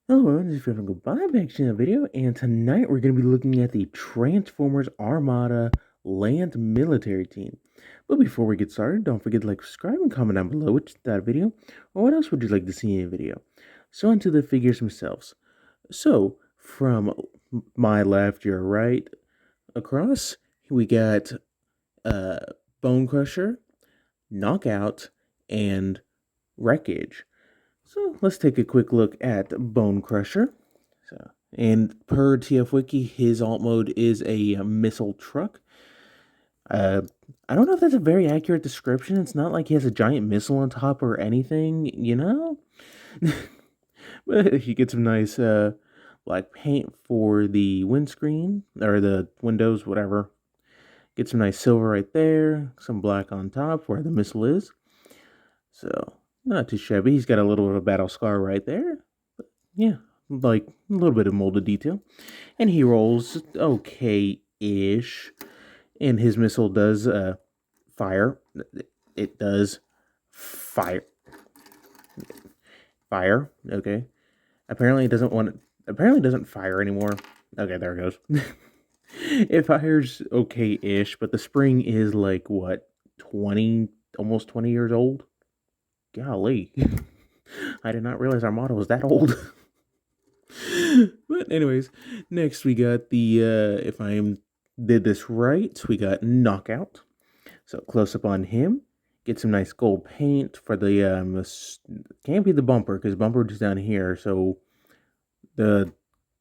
Hello everyone, this is Fred from Goodbye, back to another video, and tonight we're going to be looking at the Transformers Armada Land Military Team. But before we get started, don't forget to like, subscribe, and comment down below which that video, or what else would you like to see in a video. So onto the figures themselves. So, from my left, your right, across, we got uh, Bonecrusher, Knockout, and Wreckage. So let's take a quick look at Bonecrusher. And per TF Wiki, his alt mode is a missile truck. Uh, I don't know if that's a very accurate description. It's not like he has a giant missile on top or anything. But he gets some nice black paint for the windscreen or the windows, whatever. Get some nice silver right there, some black on top where the missile is. So not too shabby. He's got a little bit of a battle scar right there. But yeah, like a little bit of molded detail. And he rolls okay-ish. And his missile does fire. It does fire. Fire. Okay. Apparently it doesn't want. Apparently it doesn't fire anymore. Okay, there it goes. It fires okay-ish, but the spring is like what, 20, almost 20 years old. Golly, I did not realize Armada was that old. But anyways, next we got the if I did this right, we got Knockout. So close up on him. Get some nice gold paint for the can't be the bumper because bumper is down here. So the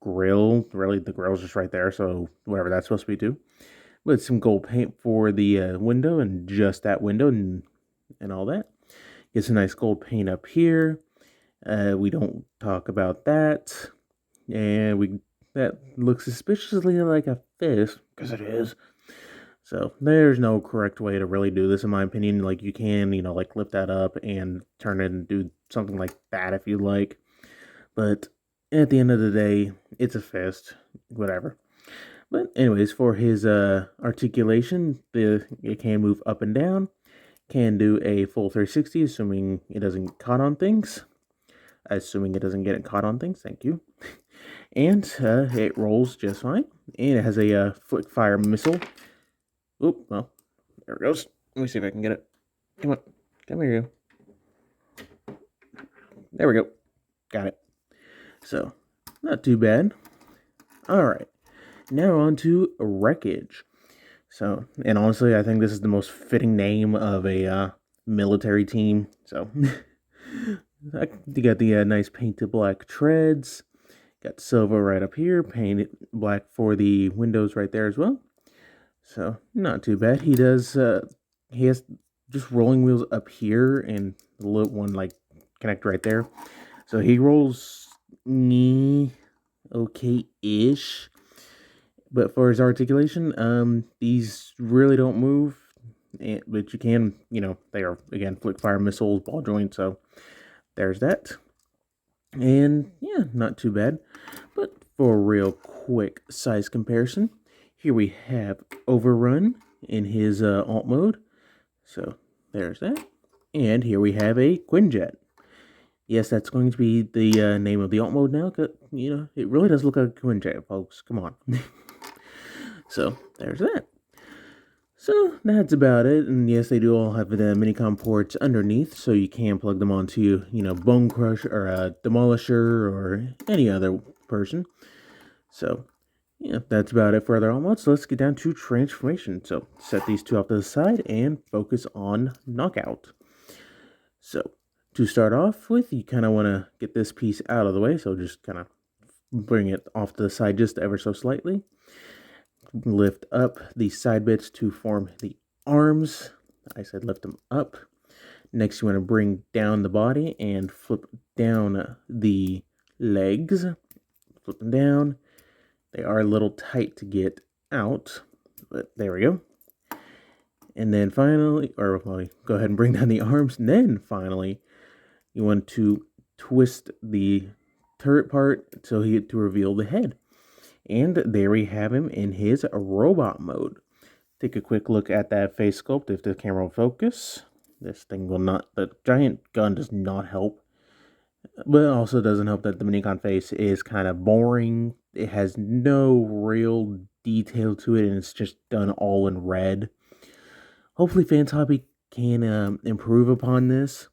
grill, really the grill's just right there. So whatever that's supposed to be too. But some gold paint for the window and just that window and all that. Get some nice gold paint up here. We don't talk about that. And that looks suspiciously like a fist, because it is. So there's no correct way to really do this, in my opinion. Like you can, like lift that up and turn it and do something like that if you like. But at the end of the day, it's a fist, whatever. But anyways, for his articulation, it can move up and down. Can do a full 360, assuming it doesn't get caught on things. Assuming it doesn't get caught on things, thank you. And it rolls just fine. And it has a flick fire missile. Oop, well, there it goes. Let me see if I can get it. Come on. Come here, you. There we go. Got it. So, not too bad. Alright. Now on to Wreckage. So, and honestly, I think this is the most fitting name of a military team. So, you got the nice painted black treads. Got silver right up here, painted black for the windows right there as well. So, not too bad. He has just rolling wheels up here and the little one like connect right there. So he rolls okay-ish. But for his articulation, these really don't move. But you can, they are, again, flick fire missiles, ball joints, so there's that. And yeah, not too bad. But for a real quick size comparison, here we have Overrun in his alt mode. So there's that. And here we have a Quinjet. Yes, that's going to be the name of the alt mode now. It really does look like a Quinjet, folks. Come on. So there's that. So that's about it. And yes, they do all have the Minicon ports underneath, so you can plug them onto, Bonecrusher or Demolisher or any other person. So yeah, that's about it for other alt modes. So let's get down to transformation. So set these two off to the side and focus on Knockout. So to start off with, you kind of want to get this piece out of the way. So just kind of bring it off to the side just ever so slightly. Lift up the side bits to form the arms. I said lift them up. Next, you want to bring down the body and flip down the legs. Flip them down. They are a little tight to get out, but there we go. And then finally, go ahead and bring down the arms. And then finally, you want to twist the turret part to reveal the head. And there we have him in his robot mode. Take a quick look at that face sculpt if the camera will focus. This thing will not, the giant gun does not help. But it also doesn't help that the Minicon face is kind of boring. It has no real detail to it, and it's just done all in red. Hopefully, Fans Hobby can improve upon this.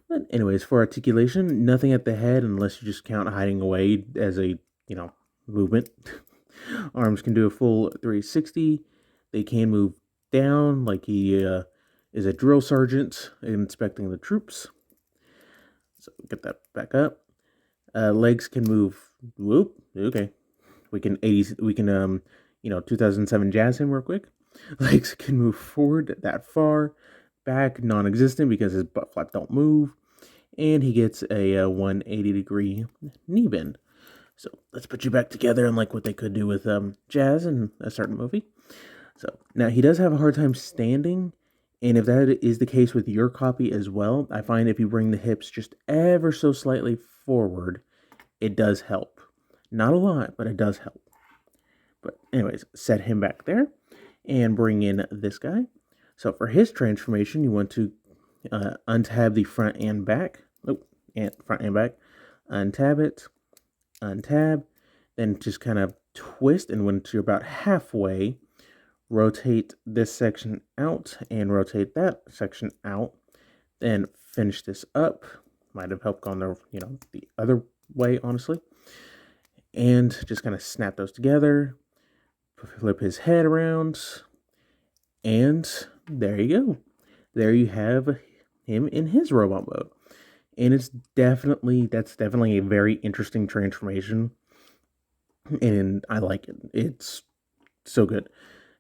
But anyways, for articulation, nothing at the head unless you just count hiding away as a, movement. Arms can do a full 360. They can move down like he is a drill sergeant inspecting the troops. So get that back up. Legs can move. Whoop. Okay. We can 2007 jazz him real quick. Legs can move forward that far. Back non-existent because his butt flap don't move. And he gets a 180-degree knee bend. So let's put you back together and like what they could do with Jazz in a certain movie. So now he does have a hard time standing, and if that is the case with your copy as well, I find if you bring the hips just ever so slightly forward, it does help. Not a lot, but it does help. But anyways, set him back there and bring in this guy. So for his transformation, you want to untab the front and back. Front and back. Untab it. Untab. Then just kind of twist, and when you're about halfway, rotate this section out and rotate that section out. Then finish this up. Might have helped on the other way, honestly. And just kind of snap those together. Flip his head around. And there you go. There you have him in his robot mode. And that's definitely a very interesting transformation. And I like it. It's so good.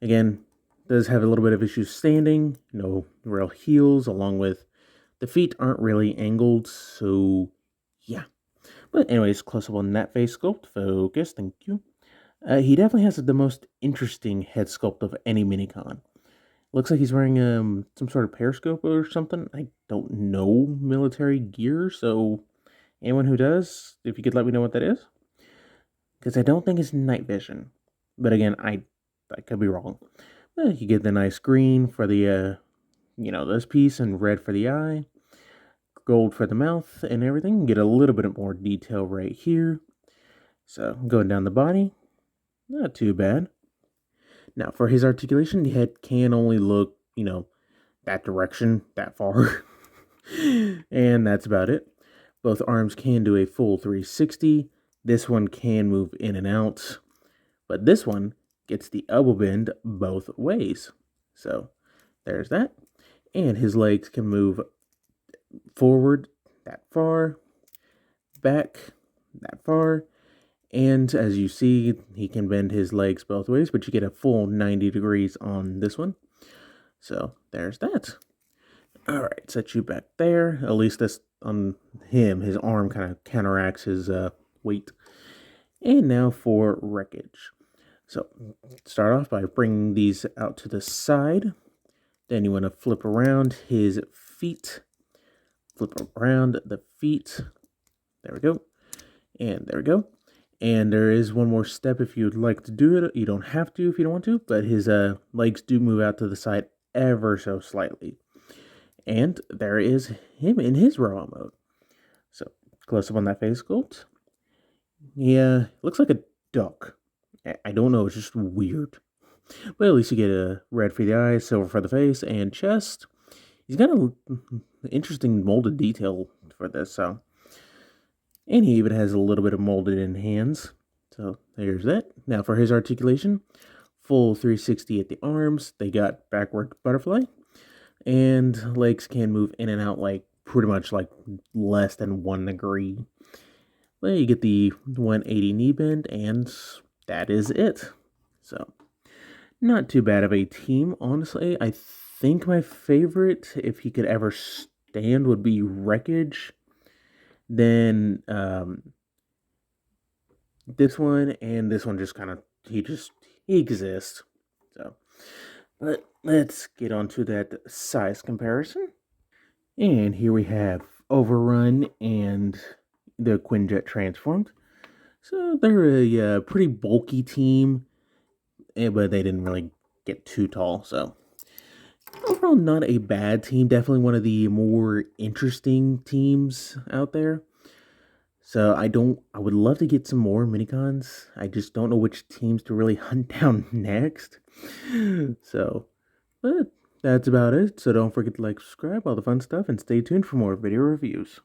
Again, does have a little bit of issues standing, no real heels, along with the feet aren't really angled, so yeah. But anyways, close up on that face sculpt. Focus, thank you. He definitely has the most interesting head sculpt of any Minicon. Looks like he's wearing some sort of periscope or something. I don't know military gear, so anyone who does, if you could let me know what that is. Because I don't think it's night vision. But again, I could be wrong. You get the nice green for the, this piece and red for the eye. Gold for the mouth and everything. Get a little bit more detail right here. So going down the body, not too bad. Now for his articulation, the head can only look, that direction, that far. And that's about it. Both arms can do a full 360. This one can move in and out. But this one gets the elbow bend both ways. So there's that. And his legs can move forward that far, back that far. And as you see, he can bend his legs both ways, but you get a full 90 degrees on this one. So there's that. All right, set you back there. At least this on him, his arm kind of counteracts his weight. And now for Wreckage. So start off by bringing these out to the side. Then you want to flip around his feet. Flip around the feet. There we go. And there we go. And there is one more step if you'd like to do it. You don't have to if you don't want to, but his legs do move out to the side ever so slightly. And there is him in his robot mode. So close up on that face sculpt. Yeah, looks like a duck. I don't know, it's just weird. But at least you get a red for the eyes, silver for the face, and chest. He's got an interesting molded detail for this, so. And he even has a little bit of molded in hands. So there's that. Now for his articulation, full 360 at the arms. They got backward butterfly. And legs can move in and out like pretty much like less than 1 degree. Well, you get the 180 knee bend, and that is it. So, not too bad of a team, honestly. I think my favorite, if he could ever stand, would be Wreckage. Then this one and this one just kind of, he exists. So, but let's get on to that size comparison. And here we have Overrun and the Quinjet transformed. So they're a pretty bulky team, but they didn't really get too tall. So overall, not a bad team. Definitely one of the more interesting teams out there. So I would love to get some more minicons. I just don't know which teams to really hunt down next. So, but that's about it. So don't forget to like, subscribe, all the fun stuff, and stay tuned for more video reviews.